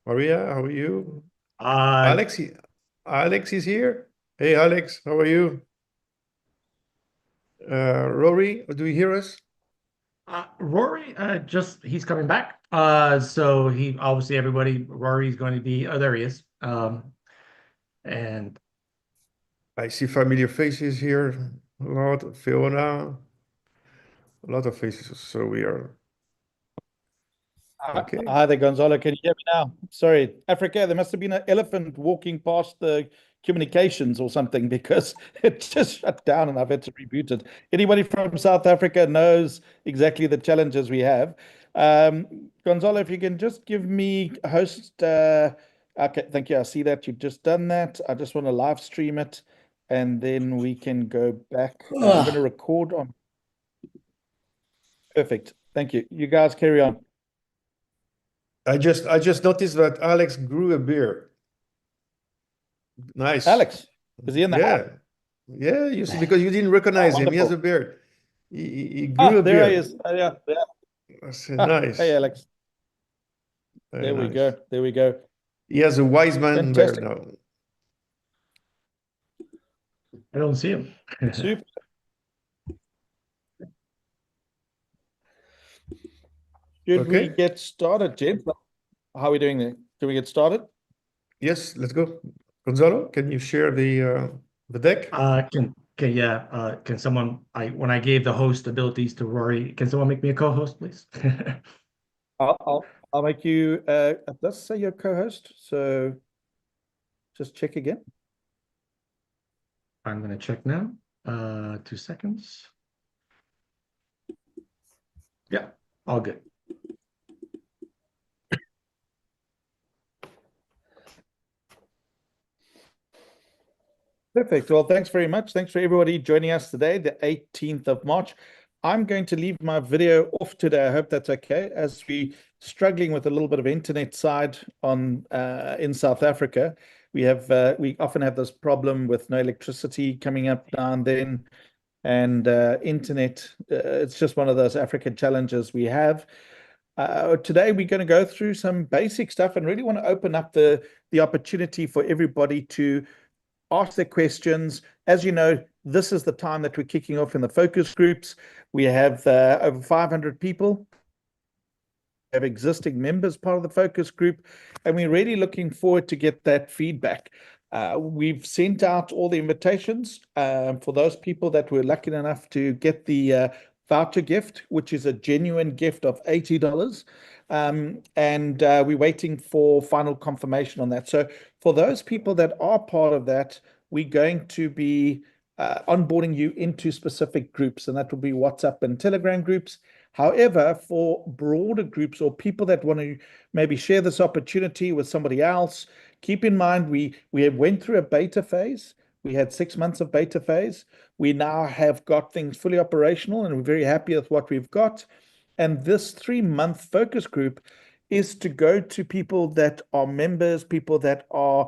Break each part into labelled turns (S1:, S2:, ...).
S1: Maria, how are you?
S2: Uh,
S1: Alex, Alex is here. Hey, Alex, how are you? Rory, do you hear us?
S2: Rory, just he's coming back. So he obviously everybody, Rory's going to be. Oh, there he is. And
S1: I see familiar faces here. A lot, Fiona, a lot of faces. So we are okay.
S3: Hi there, Gonzalo. Can you hear me now? Sorry, Africa, there must have been an elephant walking past the communications or something because it just shut down and I've had to reboot it. Anybody from South Africa knows exactly the challenges we have. Gonzalo, if you can just give me a host. Okay, thank you. I see that you've just done that. I just want to live stream it and then we can go back. I'm going to record on. Perfect. Thank you. You guys carry on.
S1: I just noticed that Alex grew a beard. Nice.
S3: Alex, is he in the house?
S1: Yeah. Yeah, you see, because you didn't recognize him. He has a
S3: Wonderful.
S1: beard. He grew
S3: Ah,
S1: a
S3: there he
S1: beard.
S3: is. Yeah, yeah.
S1: I said,
S3: Ah, hey,
S1: nice.
S3: Alex.
S1: Very
S3: There we go.
S1: nice.
S3: There we go.
S1: He has a wise man beard
S3: Fantastic.
S1: now.
S2: I don't see him.
S3: Super. Should we
S1: Okay.
S3: get started, gents? How are we doing there? Can we get started?
S1: Yes, let's go. Gonzalo, can you share the deck?
S2: Can someone when I gave the host abilities to Rory, can someone make me a co-host, please?
S3: I'll make you let's say your co-host. So just check again.
S2: I'm gonna check now. 2 seconds. Yeah, all good.
S3: Perfect. Well, thanks very much. Thanks for everybody joining us today, the 18th of March. I'm going to leave my video off today. I hope that's okay, as we struggling with a little bit of internet side on in South Africa. We often have this problem with no electricity coming up now and then, and internet. It's just one of those African challenges we have. Today we're going to go through some basic stuff and really want to open up the opportunity for everybody to ask their questions. As you know, this is the time that we're kicking off in the focus groups. We have over 500 people, have existing members part of the focus group, and we're really looking forward to get that feedback. We've sent out all the invitations for those people that were lucky enough to get the voucher gift, which is a genuine gift of $80. And we're waiting for final confirmation on that. So for those people that are part of that, we're going to be onboarding you into specific groups, and that will be WhatsApp and Telegram groups. However, for broader groups or people that want to maybe share this opportunity with somebody else, keep in mind we have went through a beta phase. We had 6 months of beta phase. We now have got things fully operational, and we're very happy with what we've got. And this 3 month focus group is to go to people that are members, people that are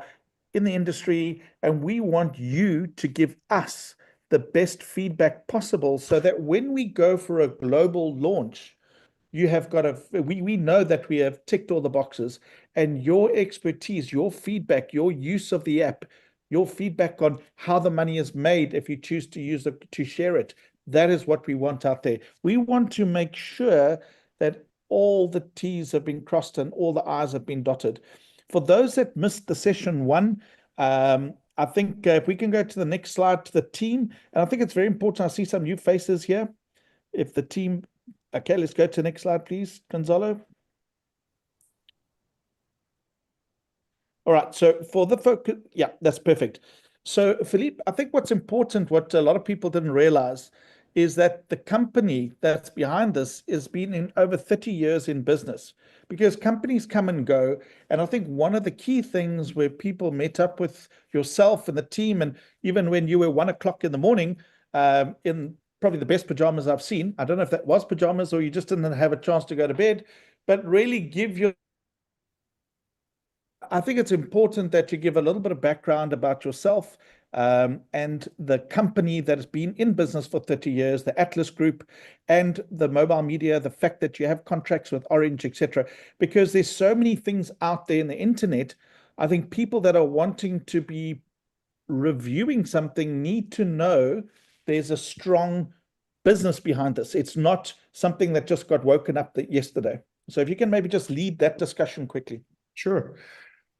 S3: in the industry, and we want you to give us the best feedback possible so that when we go for a global launch, you have got we know that we have ticked all the boxes, and your expertise, your feedback, your use of the app, your feedback on how the money is made if you choose to use it to share it, that is what we want out there. We want to make sure that all the T's have been crossed and all the I's have been dotted. For those that missed the session one, I think if we can go to the next slide to the team, and I think it's very important. I see some new faces here. If the team, okay, let's go to the next slide, please, Gonzalo. All right, so for the focus, yeah, that's perfect. So, Philippe, I think what's important, what a lot of people didn't realize, is that the company that's behind this has been in over 30 years in business, because companies come and go. And I think one of the key things where people met up with yourself and the team, and even when you were 1 o'clock in the morning, in probably the best pajamas I've seen. I don't know if that was pajamas or you just didn't have a chance to go to bed, but really give your I think it's important that you give a little bit of background about yourself, and the company that has been in business for 30 years, the Atlas Group, and the mobile media, the fact that you have contracts with Orange, etc. Because there's so many things out there in the internet. I think people that are wanting to be reviewing something need to know there's a strong business behind this. It's not something that just got woken up yesterday. So if you can maybe just lead that discussion quickly.
S1: Sure.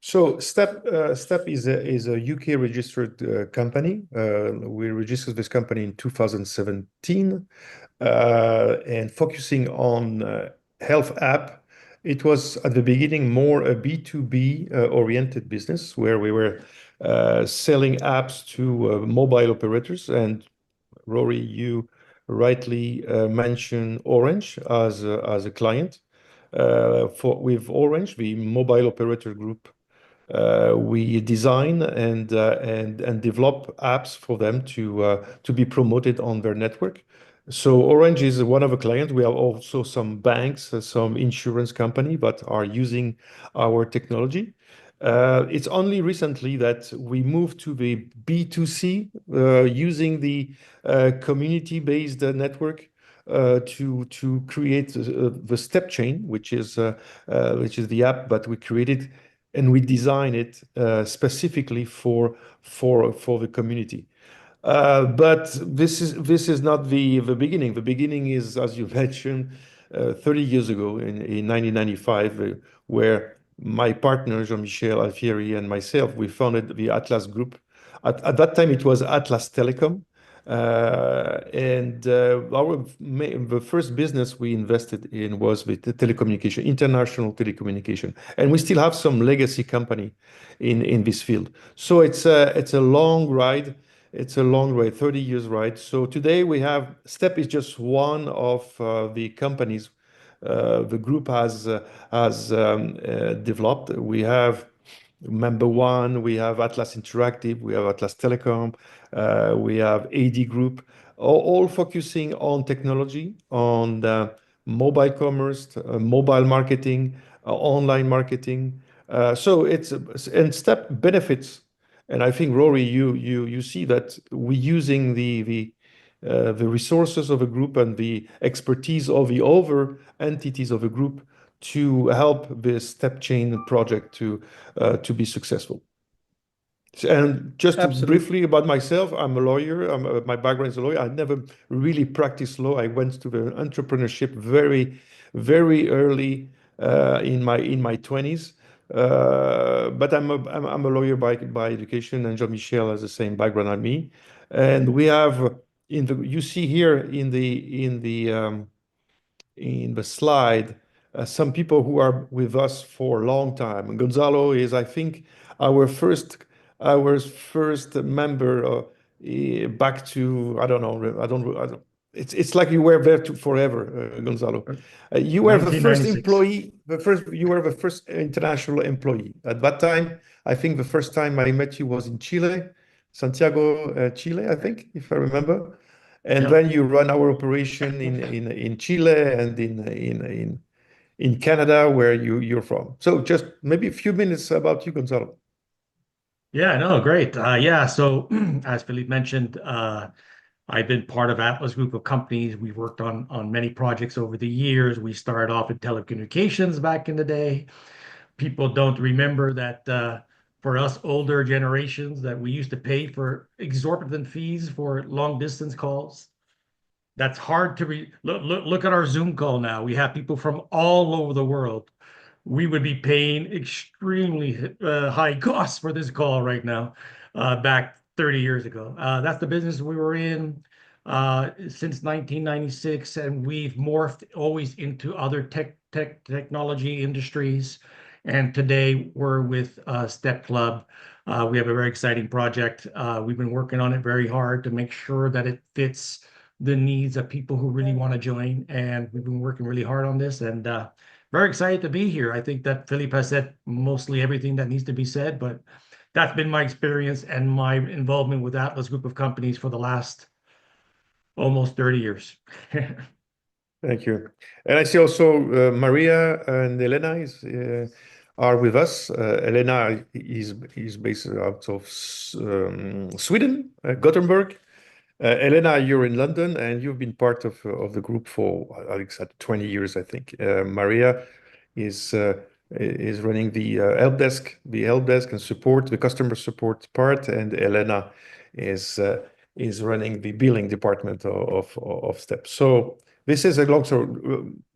S1: So Step is a UK registered company. We registered this company in 2017 and focusing on health app. It was at the beginning more a B2B oriented business where we were selling apps to mobile operators. And Rory, you rightly mentioned Orange as a client. With Orange, the mobile operator group, we design and develop apps for them to be promoted on their network. So Orange is one of the clients. We have also some banks, some insurance company that are using our technology. It's only recently that we moved to the B2C, using the community-based network to create the Step Chain, which is the app that we created and we design it specifically for the community. But this is not the beginning. The beginning is, as you mentioned, 30 years ago in 1995, where my partner Jean-Michel Alfieri and myself we founded the Atlas Group. At that time, it was Atlas Telecom. The first business we invested in was with the telecommunication, international telecommunication, and we still have some legacy company in this field. So it's a long ride. It's a long ride, 30 years ride. So today we have Step is just one of the companies the group has developed. We have Member One, we have Atlas Interactive, we have Atlas Telecom, we have AD Group, all focusing on technology, on mobile commerce, mobile marketing, online marketing. And Step benefits, and I think Rory, you see that we're using the resources of a group and the expertise of the other entities of a group to help this Step Chain project to be successful. And just briefly about myself, I'm a lawyer. My background is a lawyer. I never really practiced law. I went to the entrepreneurship very, very early in my 20s. But I'm a lawyer by education, and Jean-Michel has the same background as me. And we have you see here in the slide some people who are with us for a long time. And Gonzalo is, I think, our first member back to, I don't know. It's like you were there forever, Gonzalo. You were the first employee, you were the first international employee. At that time, I think the first time I met you was in Chile, Santiago, Chile, I think, if I remember. And then you run our operation in Chile and in Canada, where you're from. So just maybe a few minutes about you, Gonzalo.
S2: Yeah, no, great. So as Philippe mentioned, I've been part of Atlas Group of companies. We've worked on many projects over the years. We started off in telecommunications back in the day. People don't remember that for us older generations that we used to pay for exorbitant fees for long distance calls. That's hard to look at our Zoom call now. We have people from all over the world. We would be paying extremely high costs for this call right now, back 30 years ago. That's the business we were in since 1996, and we've morphed always into other technology industries. And today we're with StepClub. We have a very exciting project. We've been working on it very hard to make sure that it fits the needs of people who really want to join. And we've been working really hard on this, and very excited to be here. I think that Philippe has said mostly everything that needs to be said, but that's been my experience and my involvement with Atlas Group of companies for the last almost 30 years.
S1: Thank you. And I see also Maria and Elena is are with us. Elena is based out of Sweden, Gothenburg. Elena, you're in London, and you've been part of the group for, I said, 20 years, I think. Maria is running the help desk and support, the customer support part, and Elena is running the billing department of Step. So this is a long story.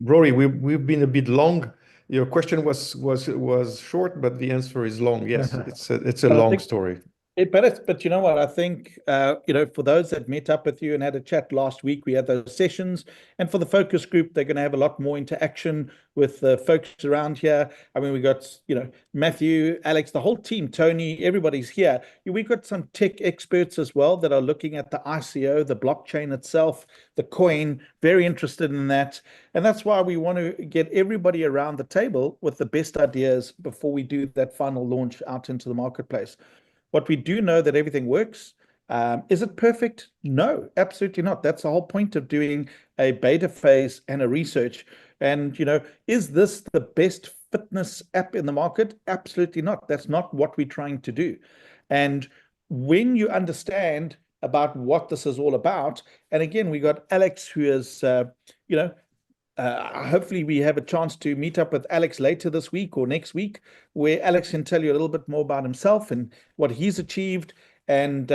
S1: Rory, we've been a bit long. Your question was short, but the answer is long. Yes, it's a long story.
S3: But you know what? I think, for those that met up with you and had a chat last week, we had those sessions. And for the focus group, they're going to have a lot more interaction with the folks around here. I mean, we got, Matthew, Alex, the whole team, Tony, everybody's here. We've got some tech experts as well that are looking at the ICO, the blockchain itself, the coin, very interested in that. And that's why we want to get everybody around the table with the best ideas before we do that final launch out into the marketplace. What we do know that everything works. Is it perfect? No, absolutely not. That's the whole point of doing a beta phase and a research. And, is this the best fitness app in the market? Absolutely not. That's not what we're trying to do. And when you understand about what this is all about, and again, we got Alex, who is, hopefully we have a chance to meet up with Alex later this week or next week, where Alex can tell you a little bit more about himself and what he's achieved. And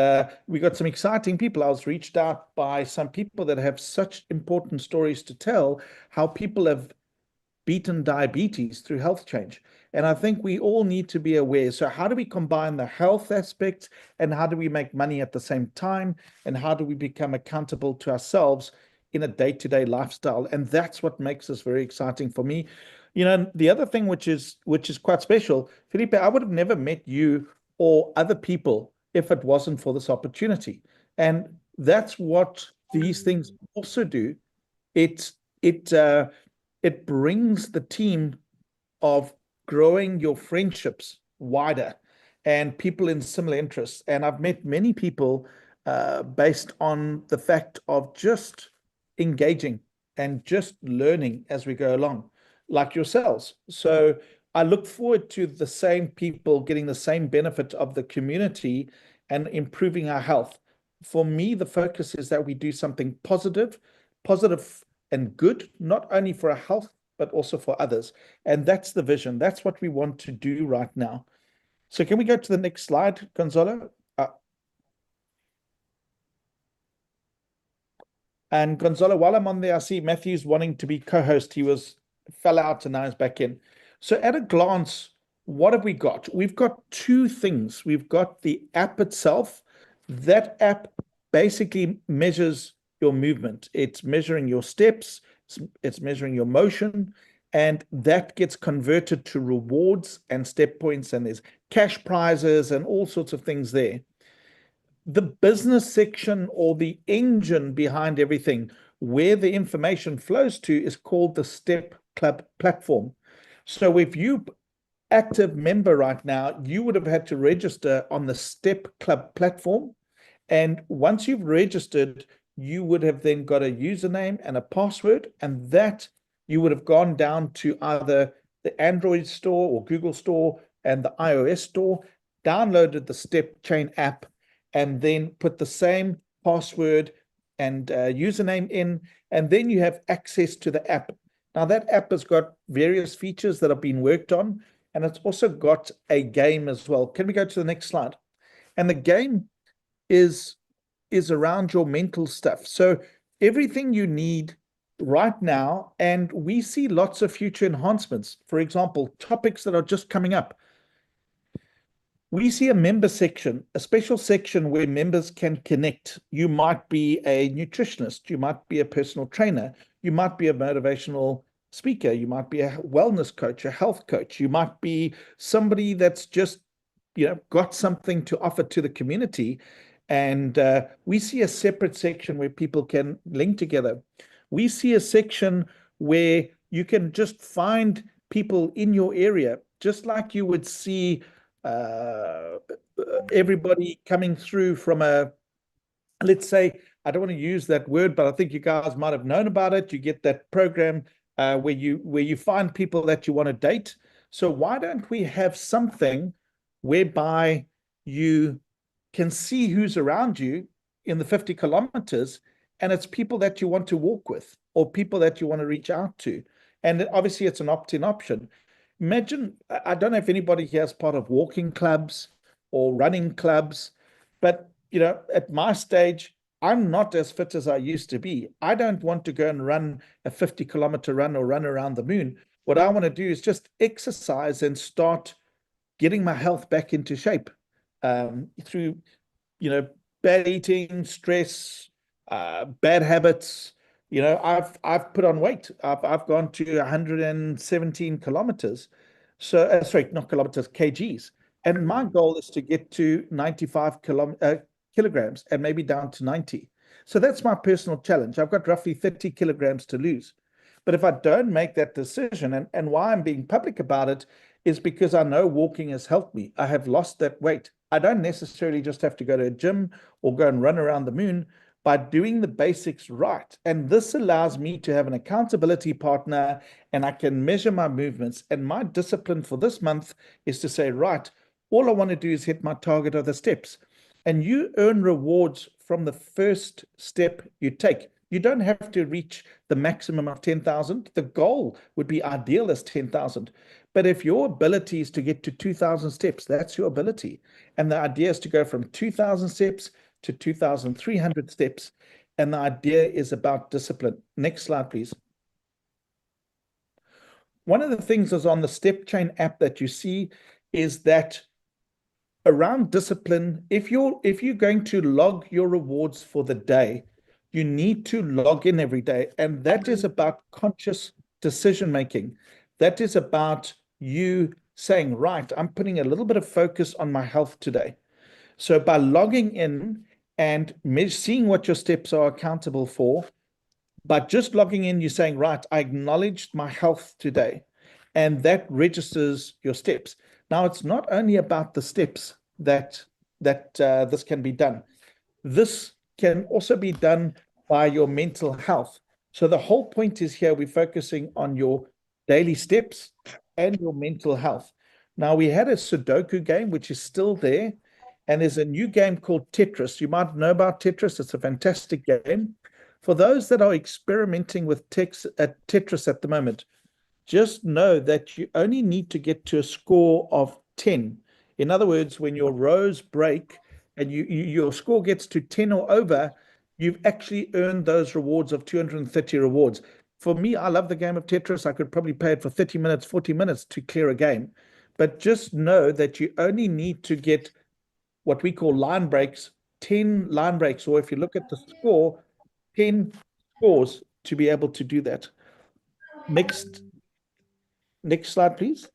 S3: we got some exciting people. I was reached out by some people that have such important stories to tell, how people have beaten diabetes through health change. And I think we all need to be aware. So how do we combine the health aspects, and how do we make money at the same time? And how do we become accountable to ourselves in a day-to-day lifestyle? And that's what makes this very exciting for me. The other thing which is quite special, Felipe, I would have never met you or other people if it wasn't for this opportunity. And that's what these things also do. It brings the team of growing your friendships wider and people in similar interests. And I've met many people based on the fact of just engaging and just learning as we go along, like yourselves. So I look forward to the same people getting the same benefit of the community and improving our health. For me, the focus is that we do something positive and good, not only for our health, but also for others. And that's the vision. That's what we want to do right now. So can we go to the next slide, Gonzalo? And Gonzalo, while I'm on there, I see Matthew's wanting to be co-host. He fell out and now he's back in. So at a glance, what have we got? We've got two things. We've got the app itself. That app basically measures your movement. It's measuring your steps. It's measuring your motion. And that gets converted to rewards and step points. And there's cash prizes and all sorts of things there. The business section, or the engine behind everything, where the information flows to, is called the theStepClub platform. So if you're active member right now, you would have had to register on the theStepClub platform. And once you've registered, you would have then got a username and a password, and that you would have gone down to either the Android store or Google store and the iOS store, downloaded the Step Chain app, and then put the same password and username in, and then you have access to the app. Now, that app has got various features that have been worked on, and it's also got a game as well. Can we go to the next slide? And the game is around your mental stuff. So everything you need right now, and we see lots of future enhancements. For example, topics that are just coming up. We see a member section, a special section where members can connect. You might be a nutritionist, you might be a personal trainer, you might be a motivational speaker, you might be a wellness coach, a health coach, you might be somebody that's just, got something to offer to the community. And we see a separate section where people can link together. We see a section where you can just find people in your area, just like you would see everybody coming through from let's say, I don't want to use that word, but I think you guys might have known about it. You get that program where you find people that you want to date. So why don't we have something whereby you can see who's around you in the 50 kilometers, and it's people that you want to walk with or people that you want to reach out to. And obviously it's an opt-in option. Imagine, I don't know if anybody here is part of walking clubs or running clubs, but at my stage, I'm not as fit as I used to be. I don't want to go and run a 50-kilometer run or run around the moon. What I want to do is just exercise and start getting my health back into shape through, bad eating, stress, bad habits. I've put on weight. I've gone to 117 kilometers. So, sorry, not kilometers, kgs. And my goal is to get to 95 kilograms and maybe down to 90. So that's my personal challenge. I've got roughly 30 kilograms to lose. But if I don't make that decision, and why I'm being public about it is because I know walking has helped me. I have lost that weight. I don't necessarily just have to go to a gym or go and run around the moon by doing the basics right. And this allows me to have an accountability partner, and I can measure my movements. And my discipline for this month is to say, right, all I want to do is hit my target of the steps. And you earn rewards from the first step you take. You don't have to reach the maximum of 10,000. The goal would be ideal as 10,000. But if your ability is to get to 2,000 steps, that's your ability. And the idea is to go from 2,000 steps to 2,300 steps. And the idea is about discipline. Next slide, please. One of the things is on the Step Chain app that you see is that around discipline, if you're going to log your rewards for the day, you need to log in every day. And that is about conscious decision making. That is about you saying, right, I'm putting a little bit of focus on my health today. So by logging in and seeing what your steps are accountable for, but just logging in, you're saying, right, I acknowledged my health today. And that registers your steps. Now, it's not only about the steps that this can be done. This can also be done by your mental health. So the whole point is here, we're focusing on your daily steps and your mental health. Now, we had a Sudoku game, which is still there. And there's a new game called Tetris. You might know about Tetris. It's a fantastic game. For those that are experimenting with Tetris at the moment, just know that you only need to get to a score of 10. In other words, when your rows break and your score gets to 10 or over, you've actually earned those rewards of 230 rewards. For me, I love the game of Tetris. I could probably play it for 30 minutes, 40 minutes to clear a game. But just know that you only need to get what we call line breaks, 10 line breaks, or if you look at the score, 10 scores to be able to do that. Next slide, please.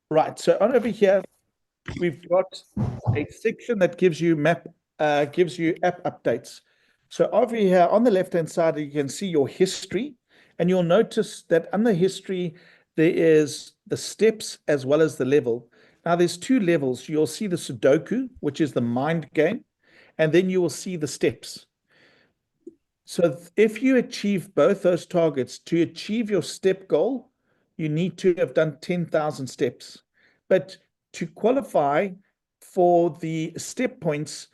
S3: Right, so on over here, we've got a section that gives you app updates. So over here on the left-hand side, you can see your history, and you'll notice that under history, there is the steps as well as the level. Now, there's two levels. You'll see the Sudoku, which is the mind game, and then you will see the steps. So if you achieve both those targets, to achieve your step goal, you need to have done 10,000 steps. But to qualify for the step points,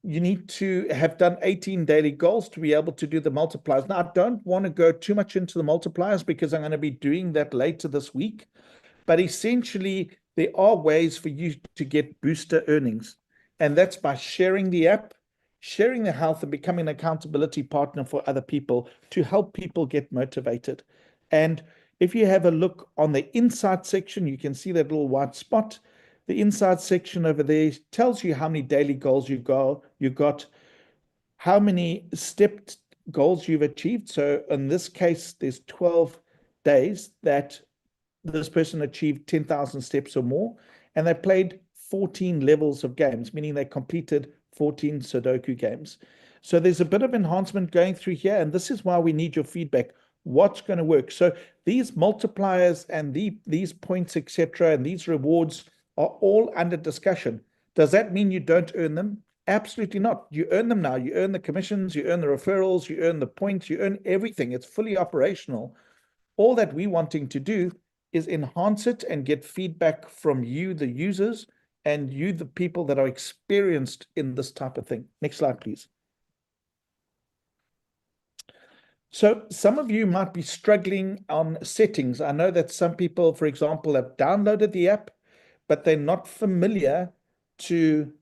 S3: you need to have done 18 daily goals to be able to do the multipliers. Now, I don't want to go too much into the multipliers because I'm going to be doing that later this week. But essentially, there are ways for you to get booster earnings. And that's by sharing the app, sharing the health, and becoming an accountability partner for other people to help people get motivated. And if you have a look on the inside section, you can see that little white spot. The inside section over there tells you how many daily goals you got, how many stepped goals you've achieved. So in this case, there's 12 days that this person achieved 10,000 steps or more, and they played 14 levels of games, meaning they completed 14 Sudoku games. So there's a bit of enhancement going through here, and this is why we need your feedback. What's going to work? So these multipliers and these points, etc., and these rewards are all under discussion. Does that mean you don't earn them? Absolutely not. You earn them now. You earn the commissions, you earn the referrals, you earn the points, you earn everything. It's fully operational. All that we're wanting to do is enhance it and get feedback from you, the users, and you, the people that are experienced in this type of thing. Next slide, please. So some of you might be struggling on settings. I know that some people, for example, have downloaded the app, but they're not familiar to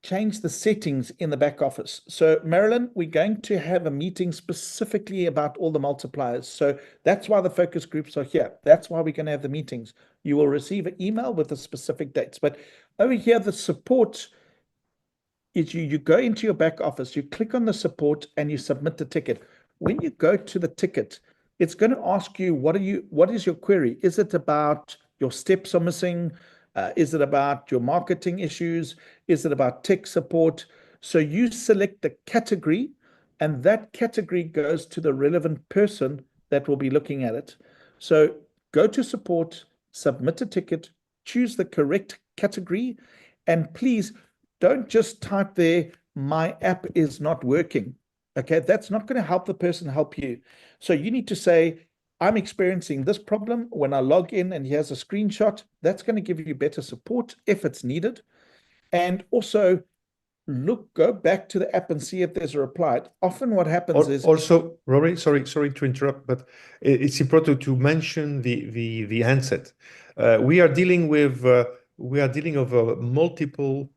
S3: change the settings in the back office. So Marilyn, we're going to have a meeting specifically about all the multipliers. So that's why the focus groups are here. That's why we're going to have the meetings. You will receive an email with the specific dates. But over here, the support is you go into your back office, you click on the support and you submit the ticket. When you go to the ticket, it's going to ask you, what is your query? Is it about your steps are missing? Is it about your marketing issues? Is it about tech support? So you select the category, and that category goes to the relevant person that will be looking at it. So go to support, submit a ticket, choose the correct category, and please don't just type there, my app is not working. Okay, that's not going to help the person help you. So you need to say, I'm experiencing this problem when I log in, and here's a screenshot. That's going to give you better support if it's needed. And also go back to the app and see if there's a reply. Often what happens is
S1: also, Rory, sorry to interrupt, but it's important to mention the handset. We are dealing with multiple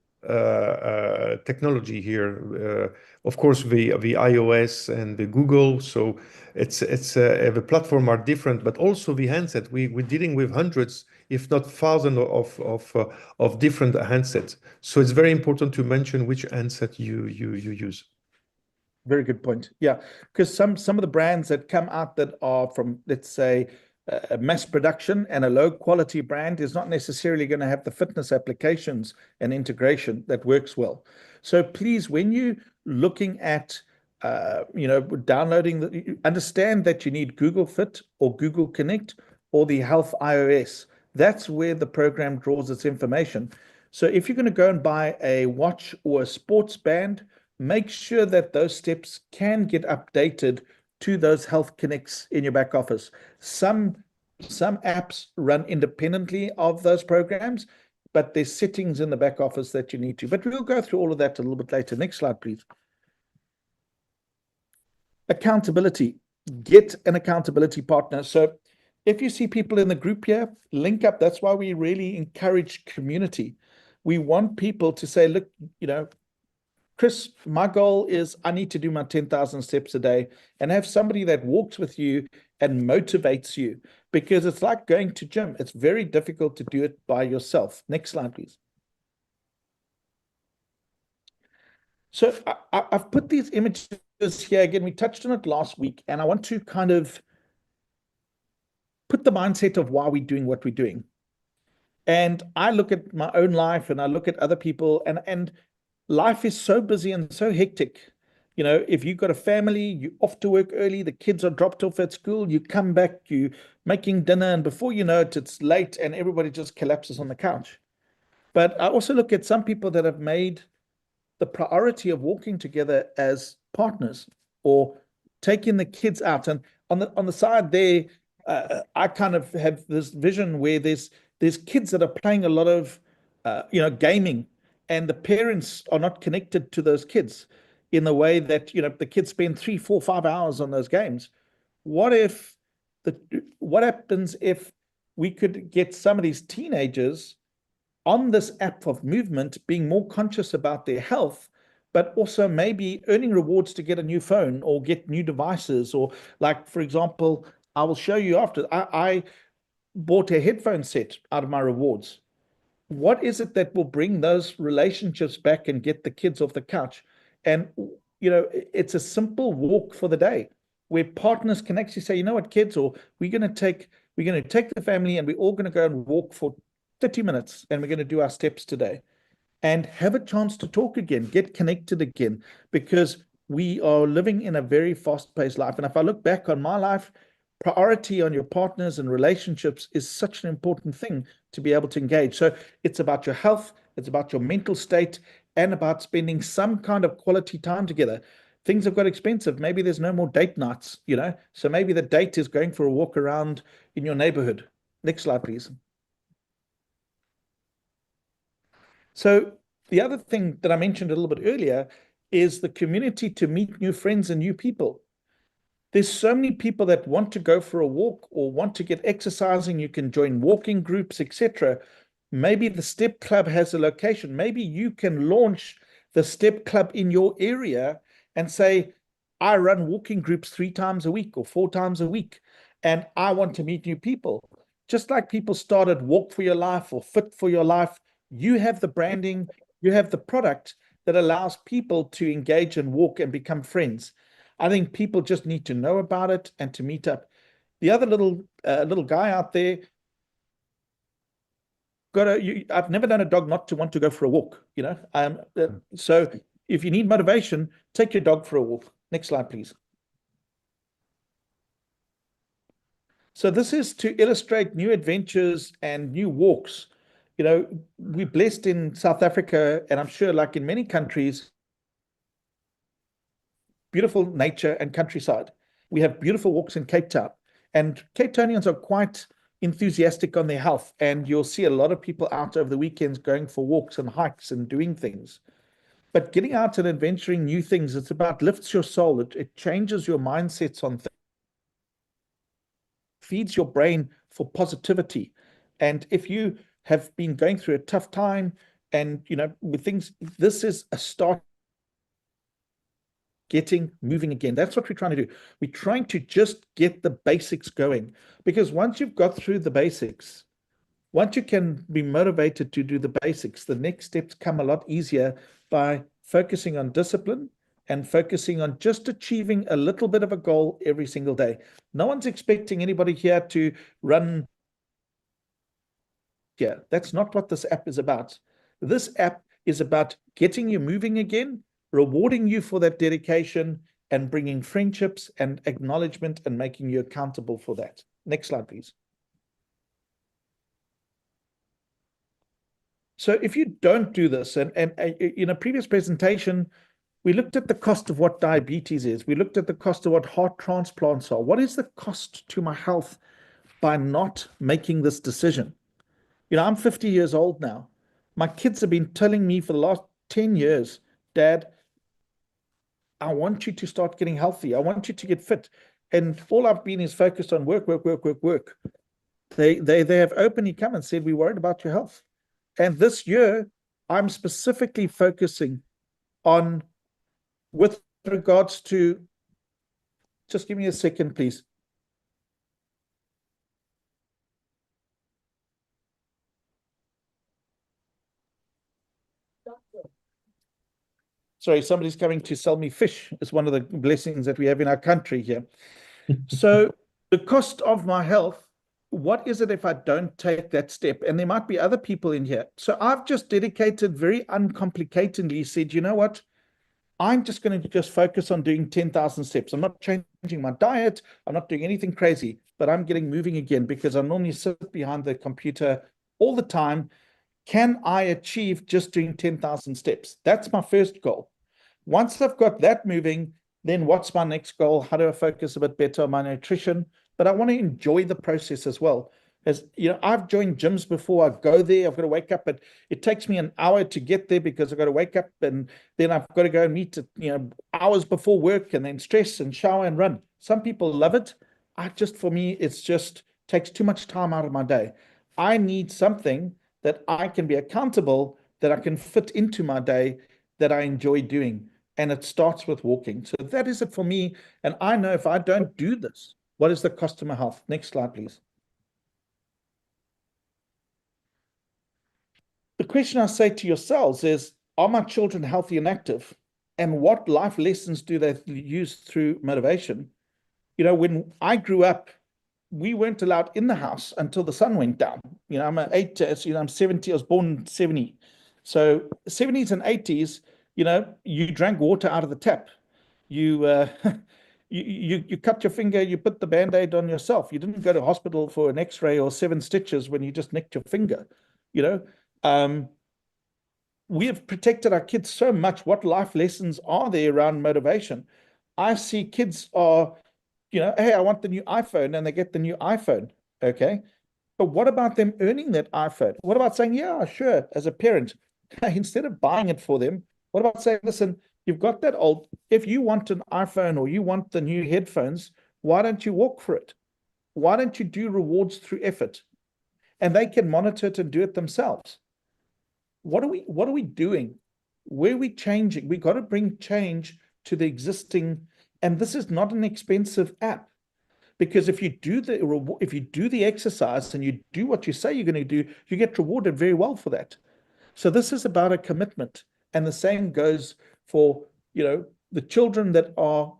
S1: technology here. Of course, the iOS and the Google. So the platform are different, but also the handset. We're dealing with hundreds, if not thousands, of different handsets. So it's very important to mention which handset you use.
S3: Very good point. Yeah, because some of the brands that come out that are from, let's say, a mass production and a low quality brand is not necessarily going to have the fitness applications and integration that works well. So please, when you looking at downloading, understand that you need Google Fit or Google Connect or the Health iOS. That's where the program draws its information. So if you're going to go and buy a watch or a sports band, make sure that those steps can get updated to those health connects in your back office. Some apps run independently of those programs, but there's settings in the back office that you need to. But we'll go through all of that a little bit later. Next slide, please. Accountability. Get an accountability partner. So if you see people in the group here, link up. That's why we really encourage community. We want people to say, look, Chris, my goal is I need to do my 10,000 steps a day, and have somebody that walks with you and motivates you, because it's like going to gym. It's very difficult to do it by yourself. Next slide, please. So I've put these images here again. We touched on it last week, and I want to kind of put the mindset of why we're doing what we're doing. And I look at my own life and I look at other people, and life is so busy and so hectic. If you've got a family, you're off to work early, the kids are dropped off at school, you come back, you're making dinner, and before you know it, it's late and everybody just collapses on the couch. But I also look at some people that have made the priority of walking together as partners or taking the kids out. And on the side there, I kind of have this vision where there's kids that are playing a lot of gaming, and the parents are not connected to those kids in the way that the kids spend 3, 4, 5 hours on those games. What happens if we could get some of these teenagers on this app of movement, being more conscious about their health, but also maybe earning rewards to get a new phone or get new devices? Or, like, for example, I will show you after, I bought a headphone set out of my rewards. What is it that will bring those relationships back and get the kids off the couch? And it's a simple walk for the day where partners can actually say, you know what, kids, or we're going to take the family and we're all going to go and walk for 30 minutes and we're going to do our steps today, and have a chance to talk again, get connected again, because we are living in a very fast-paced life. And if I look back on my life, priority on your partners and relationships is such an important thing to be able to engage. So it's about your health, it's about your mental state, and about spending some kind of quality time together. Things have got expensive. Maybe there's no more date nights, so maybe the date is going for a walk around in your neighborhood. Next slide, please. So the other thing that I mentioned a little bit earlier is the community to meet new friends and new people. There's so many people that want to go for a walk or want to get exercising. You can join walking groups, etc. Maybe the Step Club has a location. Maybe you can launch the Step Club in your area and say, I run walking groups 3 times a week or 4 times a week, and I want to meet new people. Just like people started Walk for Your Life or Fit for Your Life, you have the branding, you have the product that allows people to engage and walk and become friends. I think people just need to know about it and to meet up. The other little guy out there, I've never known a dog not to want to go for a walk. So if you need motivation, take your dog for a walk. Next slide, please. So this is to illustrate new adventures and new walks. We're blessed in South Africa, and I'm sure like in many countries, beautiful nature and countryside. We have beautiful walks in Cape Town, and Cape Townians are quite enthusiastic on their health, and you'll see a lot of people out over the weekends going for walks and hikes and doing things. But getting out and adventuring new things, it's about lifts your soul. It changes your mindsets on things, feeds your brain for positivity. And if you have been going through a tough time and, with things, this is a start getting moving again. That's what we're trying to do. We're trying to just get the basics going, because once you've got through the basics, once you can be motivated to do the basics, the next steps come a lot easier by focusing on discipline and focusing on just achieving a little bit of a goal every single day. No one's expecting anybody here to run here. That's not what this app is about. This app is about getting you moving again, rewarding you for that dedication, and bringing friendships and acknowledgement and making you accountable for that. Next slide, please. So if you don't do this, and in a previous presentation, we looked at the cost of what diabetes is. We looked at the cost of what heart transplants are. What is the cost to my health by not making this decision? I'm 50 years old now. My kids have been telling me for the last 10 years, Dad, I want you to start getting healthy. I want you to get fit. And all I've been is focused on work, work, work, work, work. They have openly come and said, we're worried about your health. And this year, I'm specifically focusing on, with regards to, just give me a second, please. Sorry, somebody's coming to sell me fish. It's one of the blessings that we have in our country here. So the cost of my health, what is it if I don't take that step? And there might be other people in here. So I've just dedicated, very uncomplicatedly said, you know what? I'm just going to just focus on doing 10,000 steps. I'm not changing my diet. I'm not doing anything crazy, but I'm getting moving again, because I normally sit behind the computer all the time. Can I achieve just doing 10,000 steps? That's my first goal. Once I've got that moving, then what's my next goal? How do I focus a bit better on my nutrition? But I want to enjoy the process as well. As I've joined gyms before. I go there, I've got to wake up, but it takes me an hour to get there because I've got to wake up, and then I've got to go and meet hours before work, and then stress and shower and run. Some people love it. For me, it's just takes too much time out of my day. I need something that I can be accountable, that I can fit into my day, that I enjoy doing. And it starts with walking. So that is it for me. And I know if I don't do this, what is the cost to my health? Next slide, please. The question I say to yourselves is, are my children healthy and active? And what life lessons do they use through motivation? When I grew up, we weren't allowed in the house until the sun went down. I'm 70, I was born in 70. So 70s and 80s, you drank water out of the tap. You you cut your finger, you put the Band-Aid on yourself. You didn't go to hospital for an X-ray or 7 stitches when you just nicked your finger. we have protected our kids so much. What life lessons are there around motivation? I see kids are, hey, I want the new iPhone, and they get the new iPhone. Okay. But what about them earning that iPhone? What about saying, yeah, sure, as a parent, instead of buying it for them, what about saying, listen, you've got that old, if you want an iPhone or you want the new headphones, why don't you walk for it? Why don't you do rewards through effort? And they can monitor it and do it themselves. What are we doing? Where are we changing? We got to bring change to the existing, and this is not an expensive app. Because if you do the exercise and you do what you say you're going to do, you get rewarded very well for that. So this is about a commitment. And the same goes for, the children that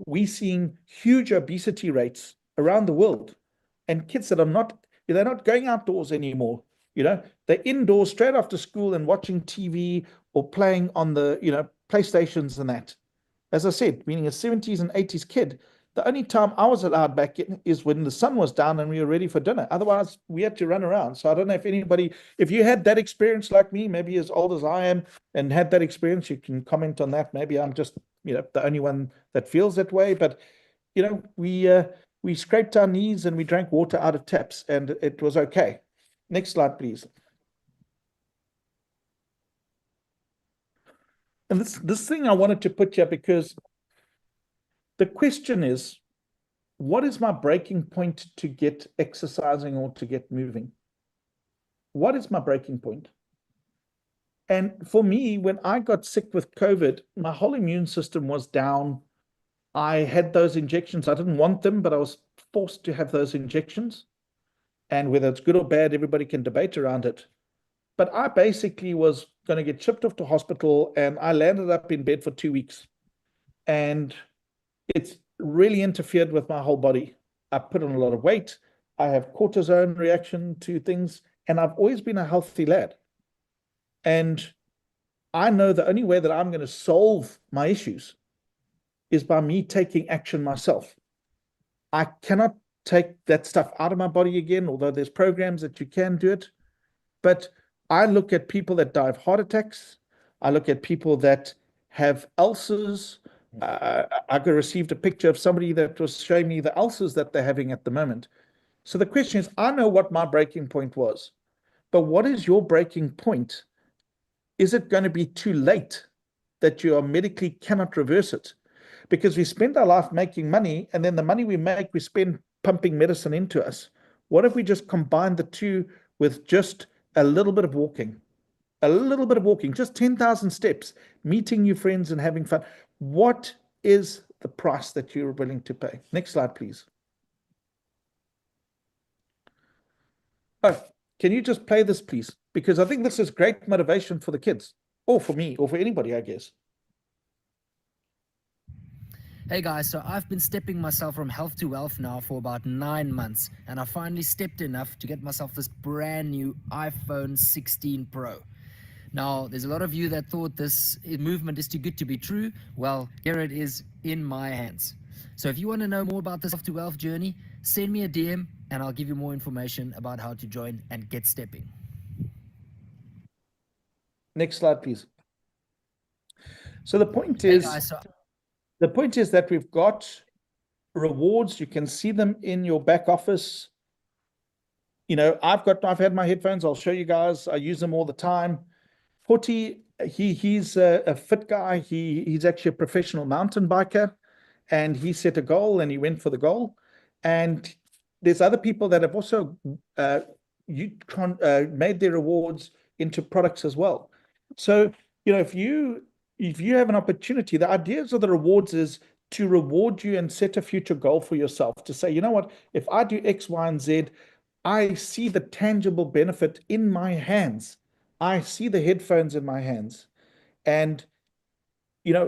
S3: we seeing huge obesity rates around the world, and kids that they're not going outdoors anymore. They're indoors straight after school and watching TV or playing on the, PlayStations and that. As I said, meaning a 70s and 80s kid, the only time I was allowed back in is when the sun was down and we were ready for dinner. Otherwise, we had to run around. So I don't know if you had that experience like me, maybe as old as I am, and had that experience, you can comment on that. Maybe I'm just, the only one that feels that way. But, we scraped our knees and we drank water out of taps, and it was okay. Next slide, please. And this thing I wanted to put here, because the question is, what is my breaking point to get exercising or to get moving? What is my breaking point? And for me, when I got sick with COVID, my whole immune system was down. I had those injections. I didn't want them, but I was forced to have those injections. And whether it's good or bad, everybody can debate around it. But I basically was going to get shipped off to hospital, and I landed up in bed for 2 weeks. And it's really interfered with my whole body. I put on a lot of weight. I have cortisone reaction to things, and I've always been a healthy lad. And I know the only way that I'm going to solve my issues is by me taking action myself. I cannot take that stuff out of my body again, although there's programs that you can do it. But I look at people that die of heart attacks. I look at people that have ulcers. I received a picture of somebody that was showing me the ulcers that they're having at the moment. So the question is, I know what my breaking point was, but what is your breaking point? Is it going to be too late that you medically cannot reverse it? Because we spend our life making money, and then the money we make, we spend pumping medicine into us. What if we just combine the two with just a little bit of walking? A little bit of walking, just 10,000 steps, meeting new friends and having fun. What is the price that you're willing to pay? Next slide, please. Oh, can you just play this, please? Because I think this is great motivation for the kids, or for me, or for anybody, I guess.
S4: Hey guys, so I've been stepping myself from health to wealth now for about 9 months, and I finally stepped enough to get myself this brand new iPhone 16 Pro. Now, there's a lot of you that thought this movement is too good to be true. Well, here it is in my hands. So if you want to know more about this health to wealth journey, send me a DM and I'll give you more information about how to join and get stepping.
S3: Next slide, please. So the point is,
S4: Hey guys,
S3: the point is that we've got rewards. You can see them in your back office. I've had my headphones. I'll show you guys. I use them all the time. Forty, he's a fit guy. He's actually a professional mountain biker, and he set a goal and he went for the goal. And there's other people that have also made their rewards into products as well. So if you have an opportunity, the ideas of the rewards is to reward you and set a future goal for yourself, to say, you know what, if I do X, Y, and Z, I see the tangible benefit in my hands. I see the headphones in my hands. And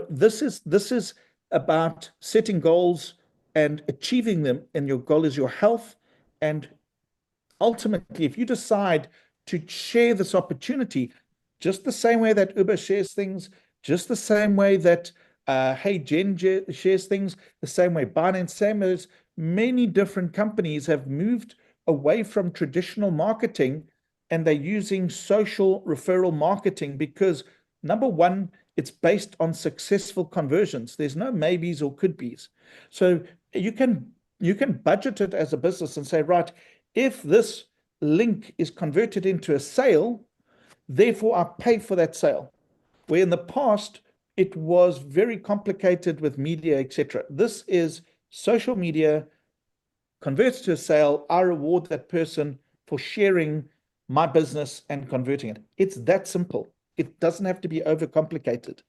S3: this is about setting goals and achieving them, and your goal is your health. And ultimately, if you decide to share this opportunity, just the same way that Uber shares things, just the same way that Hey Jen shares things, the same way Binance, same as many different companies have moved away from traditional marketing, and they're using social referral marketing, because Number one, it's based on successful conversions. There's no maybes or could be's. So you can budget it as a business and say, right, if this link is converted into a sale, therefore I pay for that sale. Where in the past, it was very complicated with media, etc. This is social media converts to a sale. I reward that person for sharing my business and converting it. It's that simple. It doesn't have to be overcomplicated.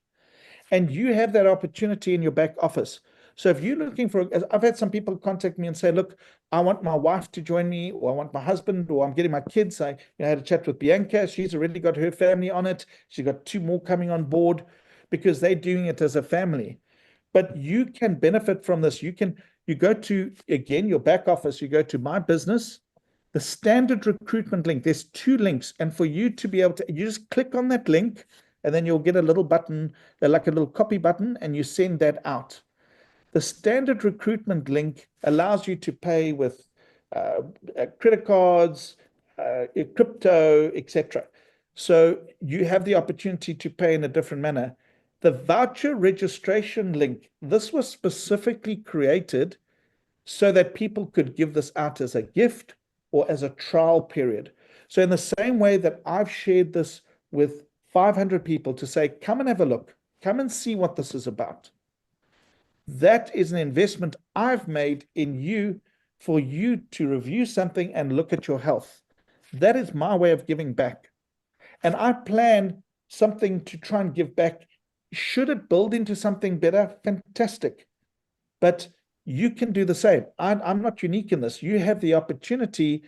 S3: And you have that opportunity in your back office. So if you're looking for, I've had some people contact me and say, look, I want my wife to join me, or I want my husband, or I'm getting my kids. I had a chat with Bianca. She's already got her family on it. She's got 2 more coming on board because they're doing it as a family. But you can benefit from this. You go to, again, your back office, you go to My Business, the standard recruitment link. There's 2 links. And for you to be able to, you just click on that link, and then you'll get a little button, like a little copy button, and you send that out. The standard recruitment link allows you to pay with credit cards, crypto, etc. So you have the opportunity to pay in a different manner. The voucher registration link, this was specifically created so that people could give this out as a gift or as a trial period. So in the same way that I've shared this with 500 people to say, come and have a look, come and see what this is about. That is an investment I've made in you for you to review something and look at your health. That is my way of giving back. And I plan something to try and give back. Should it build into something better? Fantastic. But you can do the same. I'm not unique in this. You have the opportunity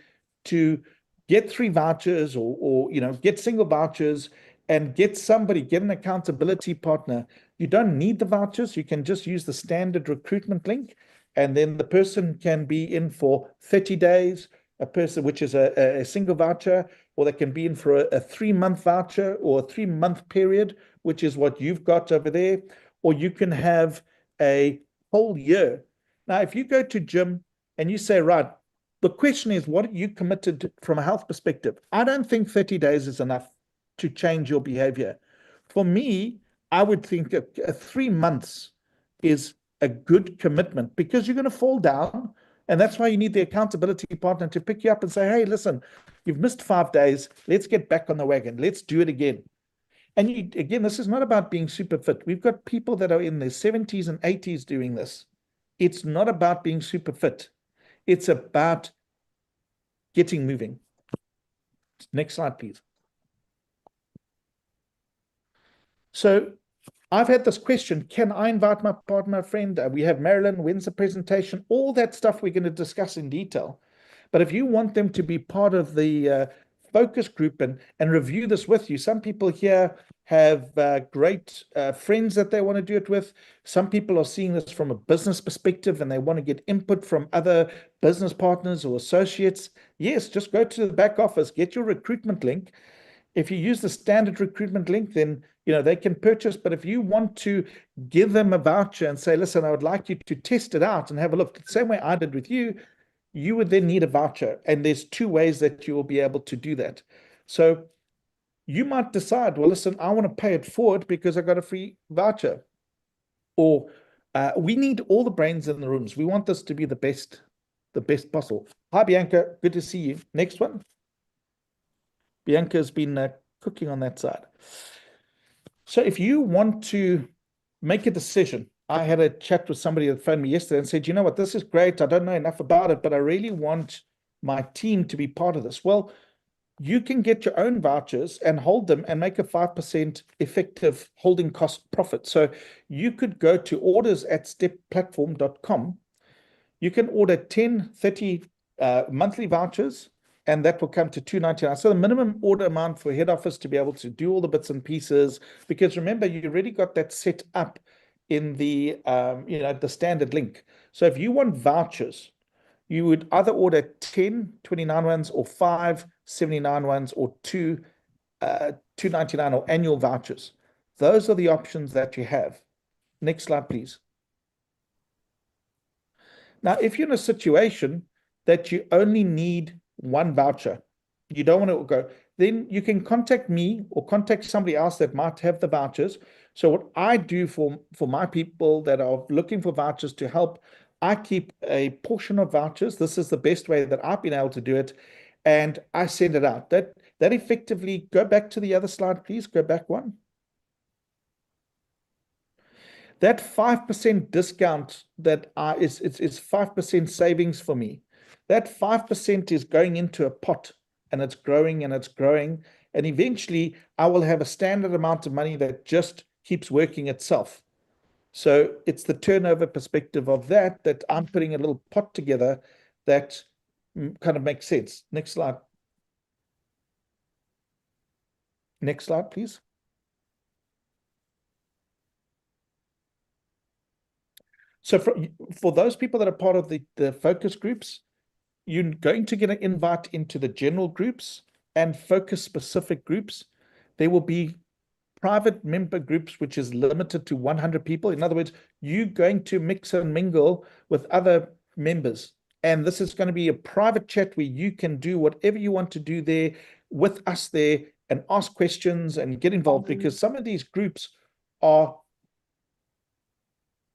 S3: to get 3 vouchers or get single vouchers and get an accountability partner. You don't need the vouchers. You can just use the standard recruitment link, and then the person can be in for 30 days, a person which is a single voucher, or they can be in for a 3-month voucher or a 3-month period, which is what you've got over there, or you can have a whole year. Now, if you go to gym and you say, right, the question is, what are you committed to from a health perspective? I don't think 30 days is enough to change your behavior. For me, I would think 3 months is a good commitment, because you're going to fall down. And that's why you need the accountability partner to pick you up and say, hey, listen, you've missed 5 days. Let's get back on the wagon. Let's do it again. And again, this is not about being super fit. We've got people that are in their 70s and 80s doing this. It's not about being super fit. It's about getting moving. Next slide, please. So I've had this question, can I invite my partner, friend? We have Marilyn, when's the presentation? All that stuff we're going to discuss in detail. But if you want them to be part of the focus group and review this with you, some people here have great friends that they want to do it with. Some people are seeing this from a business perspective and they want to get input from other business partners or associates. Yes, just go to the back office, get your recruitment link. If you use the standard recruitment link, then they can purchase. But if you want to give them a voucher and say, listen, I would like you to test it out and have a look, the same way I did with you, you would then need a voucher. And there's 2 ways that you will be able to do that. So you might decide, well, listen, I want to pay it forward because I got a free voucher. Or we need all the brains in the rooms. We want this to be the best possible. Hi, Bianca. Good to see you. Next one. Bianca's been cooking on that side. So if you want to make a decision, I had a chat with somebody that phoned me yesterday and said, you know what, this is great. I don't know enough about it, but I really want my team to be part of this. Well, you can get your own vouchers and hold them and make a 5% effective holding cost profit. So you could go to orders@stepplatform.com. You can order 10, 30 monthly vouchers, and that will come to $2.99. So the minimum order amount for head office to be able to do all the bits and pieces, because remember, you already got that set up in the the standard link. So if you want vouchers, you would either order 10 $29 ones or 5 $79 ones or 2 $2.99 or annual vouchers. Those are the options that you have. Next slide, please. Now, if you're in a situation that you only need 1 voucher, you don't want to go, then you can contact me or contact somebody else that might have the vouchers. So what I do for my people that are looking for vouchers to help, I keep a portion of vouchers. This is the best way that I've been able to do it, and I send it out. That effectively, go back to the other slide, please. Go back one. That 5% discount that is 5% savings for me. That 5% is going into a pot, and it's growing and it's growing. And eventually I will have a standard amount of money that just keeps working itself. So it's the turnover perspective of that I'm putting a little pot together that kind of makes sense. Next slide. Next slide, please. So for those people that are part of the focus groups, you're going to get an invite into the general groups and focus specific groups. There will be private member groups, which is limited to 100 people. In other words, you're going to mix and mingle with other members. And this is going to be a private chat where you can do whatever you want to do there with us there and ask questions and get involved, because some of these groups are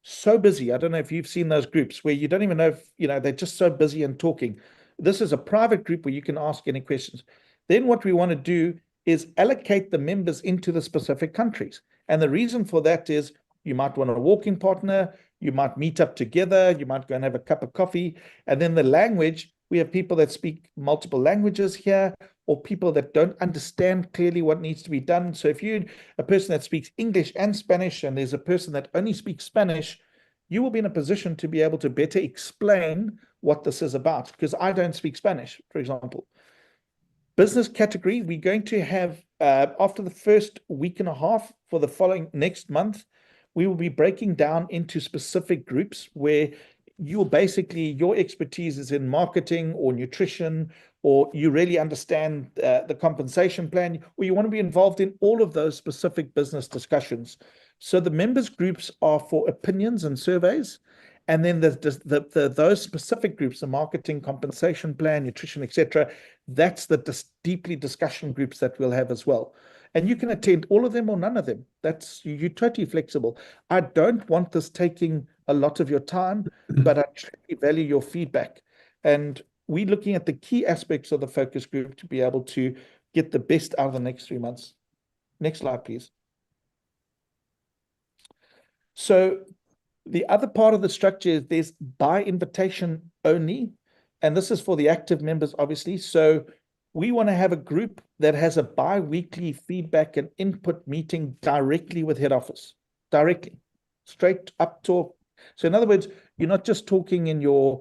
S3: so busy. I don't know if you've seen those groups where you don't even know if, they're just so busy and talking. This is a private group where you can ask any questions. Then what we want to do is allocate the members into the specific countries. And the reason for that is you might want a walking partner, you might meet up together, you might go and have a cup of coffee. And then the language, we have people that speak multiple languages here, or people that don't understand clearly what needs to be done. So if you're a person that speaks English and Spanish, and there's a person that only speaks Spanish, you will be in a position to be able to better explain what this is about, because I don't speak Spanish, for example. Business category, we're going to have, after the first week and a half for the following next month, we will be breaking down into specific groups where you'll basically, your expertise is in marketing or nutrition, or you really understand the compensation plan, or you want to be involved in all of those specific business discussions. So the members groups are for opinions and surveys. And then those specific groups, the marketing, compensation plan, nutrition, etc., that's the deeply discussion groups that we'll have as well. And you can attend all of them or none of them. You're totally flexible. I don't want this taking a lot of your time, but I truly value your feedback. And we're looking at the key aspects of the focus group to be able to get the best out of the next 3 months. Next slide, please. So the other part of the structure is there's by invitation only, and this is for the active members, obviously. So we want to have a group that has a bi-weekly feedback and input meeting directly with head office, directly, straight up talk. So in other words, you're not just talking in your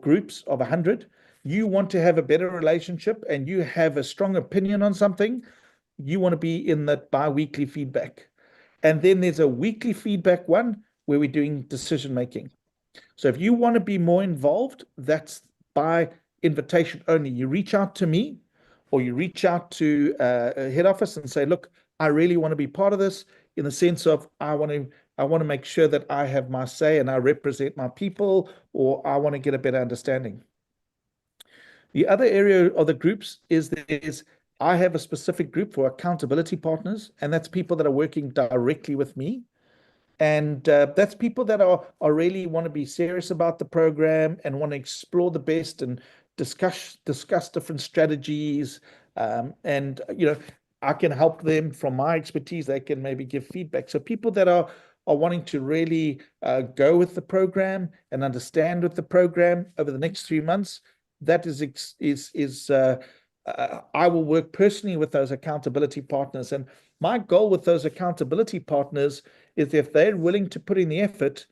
S3: groups of 100. You want to have a better relationship and you have a strong opinion on something. You want to be in that bi-weekly feedback. And then there's a weekly feedback one where we're doing decision making. So if you want to be more involved, that's by invitation only. You reach out to me, or you reach out to a head office and say, look, I really want to be part of this, in the sense of I want to make sure that I have my say and I represent my people, or I want to get a better understanding. The other area of the groups is I have a specific group for accountability partners, and that's people that are working directly with me. And that's people that are really want to be serious about the program and want to explore the best and discuss different strategies. And I can help them from my expertise. They can maybe give feedback. So people that are wanting to really go with the program and understand with the program over the next 3 months, that is I will work personally with those accountability partners. And my goal with those accountability partners is, if they're willing to put in the effort,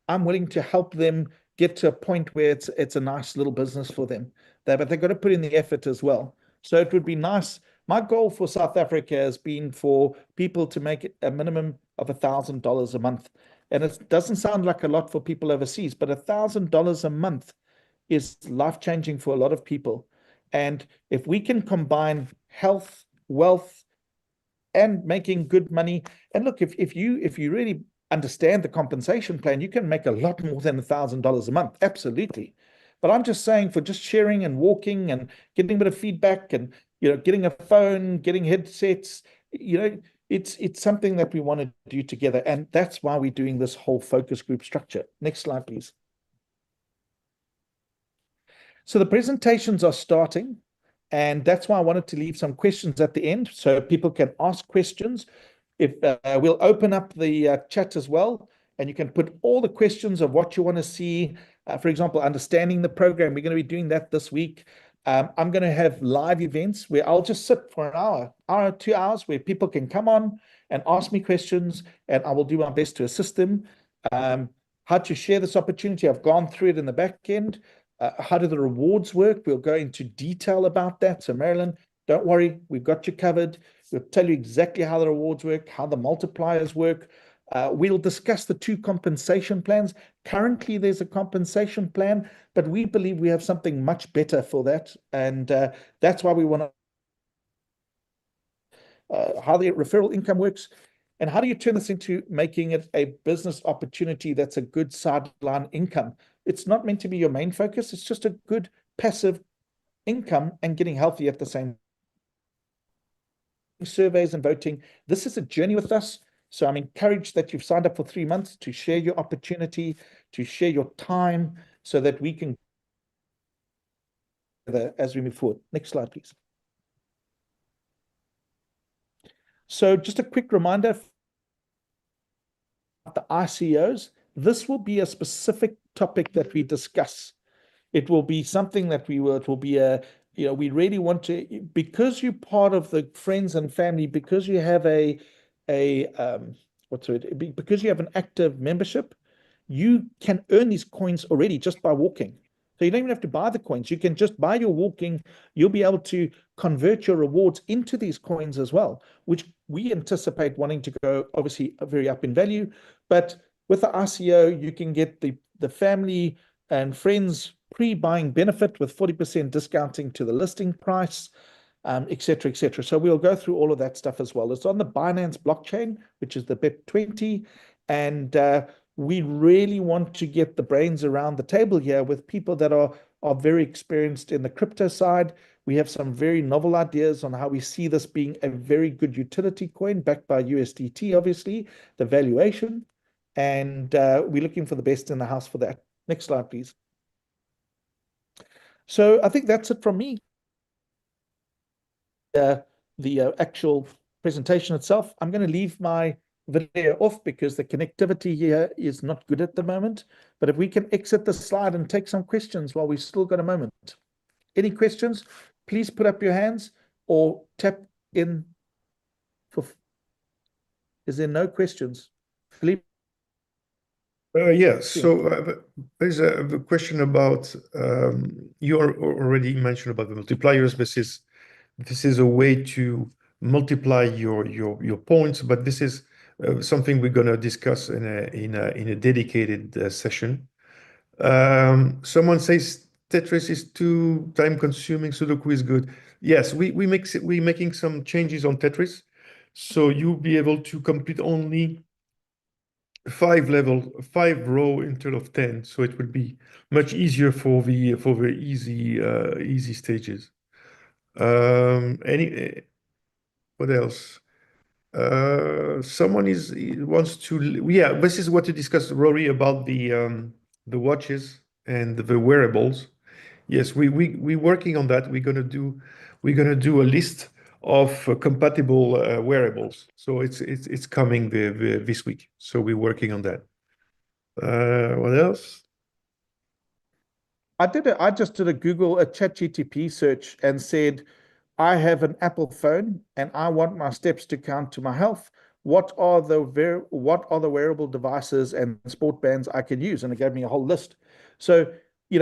S3: I'm willing to help them get to a point where it's a nice little business for them. But they've got to put in the effort as well. So it would be nice. My goal for South Africa has been for people to make it a minimum of $1,000 a month. And it doesn't sound like a lot for people overseas, but $1,000 a month is life-changing for a lot of people. And if we can combine health, wealth, and making good money, and look, if you really understand the compensation plan, you can make a lot more than $1,000 a month, absolutely. But I'm just saying, for just sharing and walking and getting a bit of feedback and getting a phone, getting headsets, it's something that we want to do together. And that's why we're doing this whole focus group structure. Next slide, please. So the presentations are starting, and that's why I wanted to leave some questions at the end so people can ask questions. If we'll open up the chat as well, and you can put all the questions of what you want to see. For example, understanding the program. We're going to be doing that this week. I'm going to have live events where I'll just sit for an hour, 2 hours, where people can come on and ask me questions, and I will do my best to assist them. How to share this opportunity, I've gone through it in the back end. How do the rewards work? We'll go into detail about that. So Marilyn, don't worry, we've got you covered. We'll tell you exactly how the rewards work, how the multipliers work. We'll discuss the 2 compensation plans. Currently, there's a compensation plan, but we believe we have something much better for that. And that's why we want to, how the referral income works. And how do you turn this into making it a business opportunity that's a good sideline income? It's not meant to be your main focus. It's just a good passive income and getting healthy at the same time. Surveys and voting. This is a journey with us. So I'm encouraged that you've signed up for 3 months to share your opportunity, to share your time so that we can as we move forward. Next slide, please. So just a quick reminder about the ICOs. This will be a specific topic that we discuss. It will be something that it will be we really want to, because you're part of the friends and family, because you have because you have an active membership, you can earn these coins already just by walking. So you don't even have to buy the coins. You can just buy your walking. You'll be able to convert your rewards into these coins as well, which we anticipate wanting to go obviously very up in value. But with the ICO, you can get the family and friends pre-buying benefit with 40% discounting to the listing price, et cetera, et cetera. So we'll go through all of that stuff as well. It's on the Binance blockchain, which is the BIP20. And we really want to get the brains around the table here with people that are very experienced in the crypto side. We have some very novel ideas on how we see this being a very good utility coin backed by USDT, obviously, the valuation. And we're looking for the best in the house for that. Next slide, please. So I think that's it from me. The actual presentation itself, I'm going to leave my video off because the connectivity here is not good at the moment. But if we can exit the slide and take some questions while we've still got a moment. Any questions? Please put up your hands or tap in. Is there no questions? Philippe?
S1: Yeah, so there's a question about, you already mentioned about the multipliers. This is a way to multiply your points, but this is something we're going to discuss in a dedicated session. Someone says Tetris is too time consuming, Sudoku is good. Yes, we're making some changes on Tetris, so you'll be able to complete only 5 row instead of 10, so it will be much easier for the easy stages. What else? Someone wants to, yeah, this is what to discuss, Rory, about the watches and the wearables. Yes, we're working on that. We're gonna do a list of compatible wearables. So it's coming this week. So we're working on that. What else?
S3: I just did a ChatGPT search and said, I have an Apple phone and I want my steps to count to my health. What are the wearable devices and sport bands I can use? And it gave me a whole list. So, I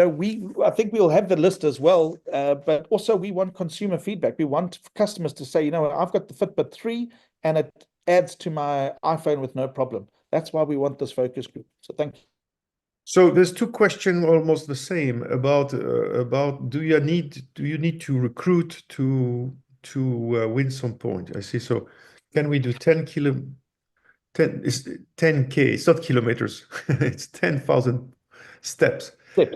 S3: think we'll have the list as well, but also we want consumer feedback. We want customers to say, I've got the Fitbit 3 and it adds to my iPhone with no problem. That's why we want this focus group. So thank you.
S1: So there's 2 questions almost the same about do you need to recruit to win some point? I see. So can we do 10K? It's not kilometers. It's 10,000 steps,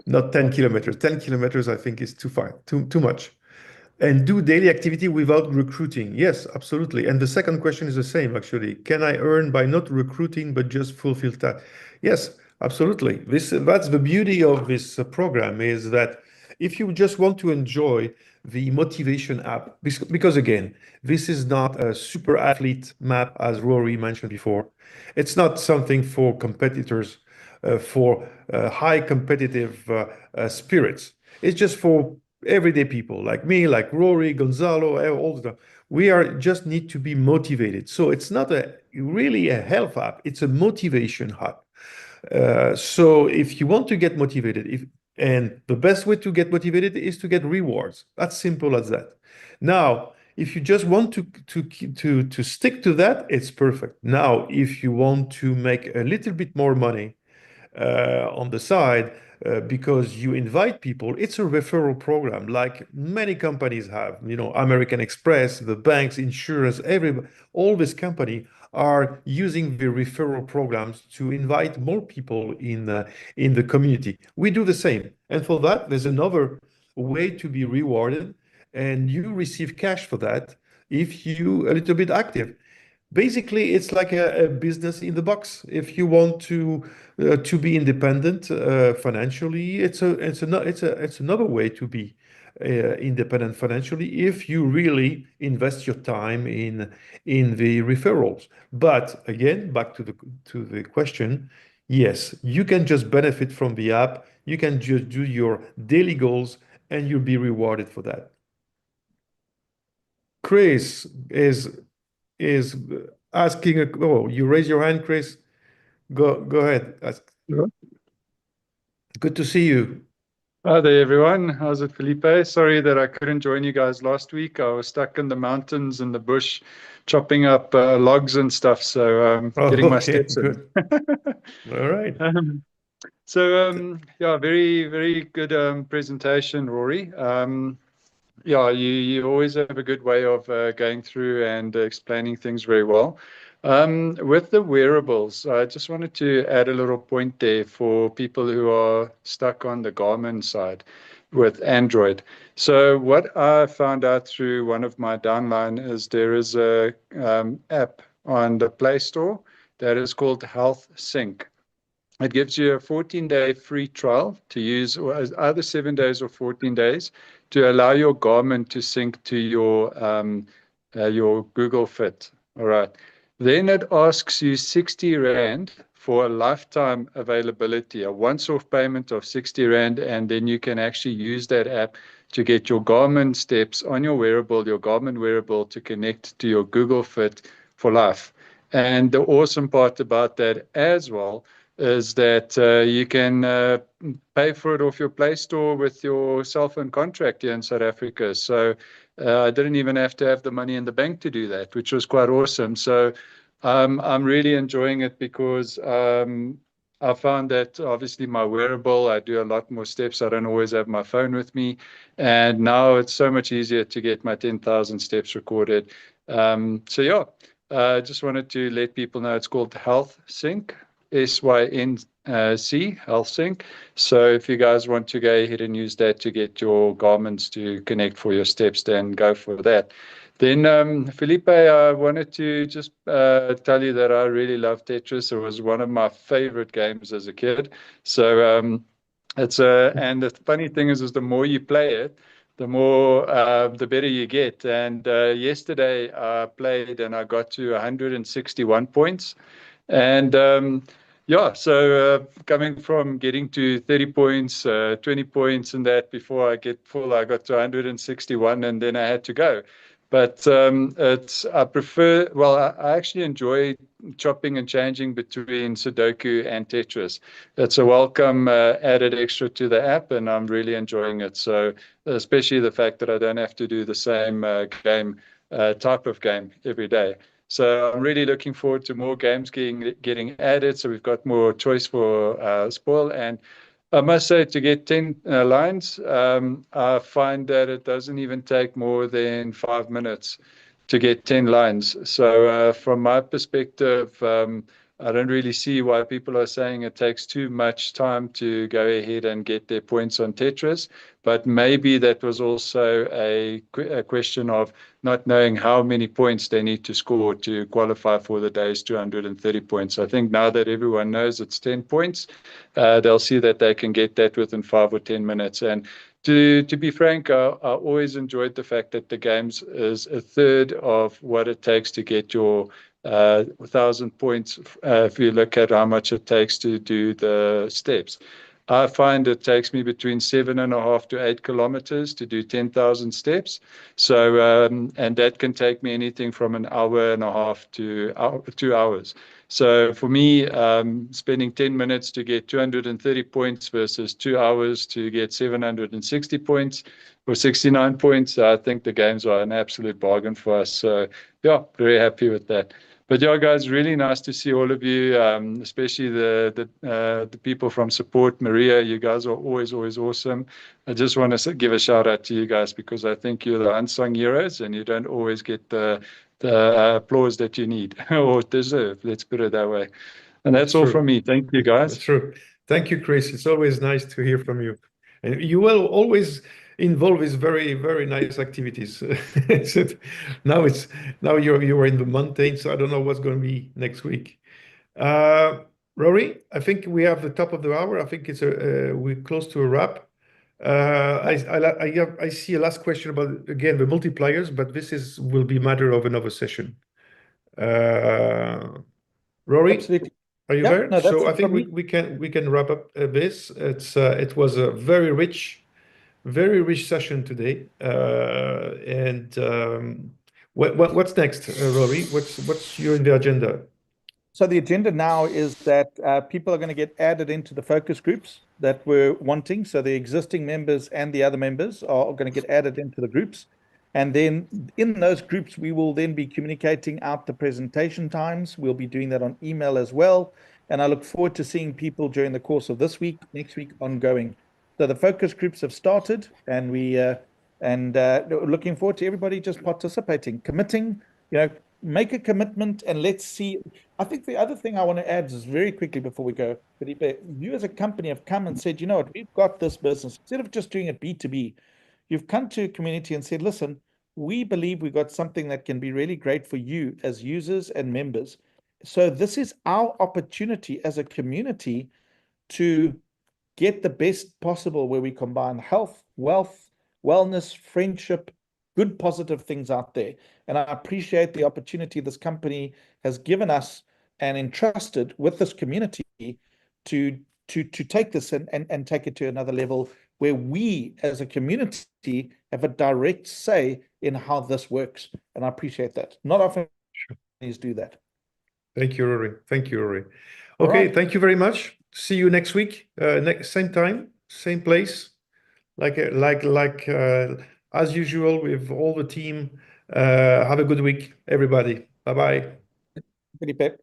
S1: not 10 kilometers. 10 kilometers I think is too much. And do daily activity without recruiting. Yes, absolutely. And the second question is the same, actually. Can I earn by not recruiting, but just fulfill tasks? Yes, absolutely. That's the beauty of this program, is that if you just want to enjoy the motivation app, because again, this is not a super athlete map, as Rory mentioned before. It's not something for competitors, for high competitive spirits. It's just for everyday people like me, like Rory, Gonzalo, all the time. We are just need to be motivated. So it's not really a health app, it's a motivation hub. So if you want to get motivated, and the best way to get motivated is to get rewards. That's simple as that. Now, if you just want to stick to that, it's perfect. Now, if you want to make a little bit more money on the side, because you invite people. It's a referral program like many companies have. American Express, the banks, insurance, all this company are using the referral programs to invite more people in the community. We do the same. And for that, there's another way to be rewarded, and you receive cash for that if you a little bit active. Basically, it's like a business in the box. If you want to be independent financially, it's another way to be independent financially if you really invest your time in the referrals. But again, back to the question, yes, you can just benefit from the app. You can just do your daily goals, and you'll be rewarded for that. Chris is asking oh, you raise your hand, Chris. Go ahead.
S5: Sure.
S1: Good to see you.
S5: Hi there, everyone. How's it, Felipe? Sorry that I couldn't join you guys last week. I was stuck in the mountains and the bush, chopping up logs and stuff. So getting my steps in.
S1: Good. All right.
S5: Yeah, very, very good presentation, Rory. Yeah, you always have a good way of going through and explaining things very well. With the wearables, I just wanted to add a little point there for people who are stuck on the Garmin side with Android. So what I found out through one of my downline is there is a app on the Play Store that is called Health Sync. It gives you a 14-day free trial to use either 7 days or 14 days to allow your Garmin to sync to your Google Fit. All right. Then it asks you 60 Rand for a lifetime availability, a once-off payment of 60 Rand, and then you can actually use that app to get your Garmin steps on your Garmin wearable to connect to your Google Fit for life. And the awesome part about that as well is that you can pay for it off your Play Store with your cell phone contract here in South Africa. So I didn't even have to have the money in the bank to do that, which was quite awesome. So I'm really enjoying it because I found that obviously my wearable, I do a lot more steps. I don't always have my phone with me. And now it's so much easier to get my 10,000 steps recorded. So yeah, I just wanted to let people know it's called Health Sync. SYNC, Health Sync. So if you guys want to go ahead and use that to get your Garmins to connect for your steps, then go for that. Then, Felipe, I wanted to just tell you that I really love Tetris. It was one of my favorite games as a kid. So and the funny thing is the more you play it, the more the better you get. And yesterday I played and I got to 161 points. And yeah, so coming from getting to 30 points, 20 points and that before I get full, I got to 161 and then I had to go. But I prefer, well, I actually enjoy chopping and changing between Sudoku and Tetris. It's a welcome added extra to the app and I'm really enjoying it. So especially the fact that I don't have to do the same type of game every day. So I'm really looking forward to more games getting added. So we've got more choice for spoil. And I must say, to get 10 lines, I find that it doesn't even take more than 5 minutes to get 10 lines. So from my perspective, I don't really see why people are saying it takes too much time to go ahead and get their points on Tetris. But maybe that was also a question of not knowing how many points they need to score to qualify for the day's 230 points. I think now that everyone knows it's 10 points, they'll see that they can get that within 5 or 10 minutes. And to be frank, I always enjoyed the fact that the games is a third of what it takes to get your 1,000 points, if you look at how much it takes to do the steps. I find it takes me between 7.5 to 8 kilometers to do 10,000 steps. So, and that can take me anything from an hour and a half to 2 hours. So for me, spending 10 minutes to get 230 points versus 2 hours to get 760 points or 69 points, I think the games are an absolute bargain for us. So yeah, very happy with that. But yeah, guys, really nice to see all of you, especially the people from support. Maria, you guys are always awesome. I just want to give a shout out to you guys because I think you're the unsung heroes and you don't always get the applause that you need or deserve. Let's put it that way. And that's all from me. Thank you, guys.
S1: That's true. Thank you, Chris. It's always nice to hear from you. And you will always involved with very, very nice activities. Now you're in the mountains, so I don't know what's going to be next week. Rory, I think we have the top of the hour. I think it's we're close to a wrap. I see a last question about, again, the multipliers, but this will be matter of another session. Rory,
S3: Absolutely.
S1: are you
S3: Yeah,
S1: there?
S3: no, that's
S1: So I
S3: it
S1: think
S3: from
S1: we can wrap up this. It was a very rich session today. What's next, Rory? What's your in the agenda?
S3: So the agenda now is that people are going to get added into the focus groups that we're wanting. So the existing members and the other members are going to get added into the groups. And then in those groups, we will then be communicating out the presentation times. We'll be doing that on email as well. And I look forward to seeing people during the course of this week, next week, ongoing. So the focus groups have started, and looking forward to everybody just participating, committing, make a commitment, and let's see. I think the other thing I want to add is very quickly before we go, Felipe, you as a company have come and said, you know what, we've got this business. Instead of just doing it B2B, you've come to a community and said, listen, we believe we've got something that can be really great for you as users and members. So this is our opportunity as a community to get the best possible, where we combine health, wealth, wellness, friendship, good positive things out there. And I appreciate the opportunity this company has given us and entrusted with this community to take this and take it to another level, where we as a community have a direct say in how this works. And I appreciate that. Not often companies do that.
S1: Thank you, Rory. Thank you, Rory.
S3: All
S1: Okay,
S3: right.
S1: thank you very much. See you next week, same time, same place, like as usual with all the team. Have a good week, everybody. Bye-bye.
S3: Felipe.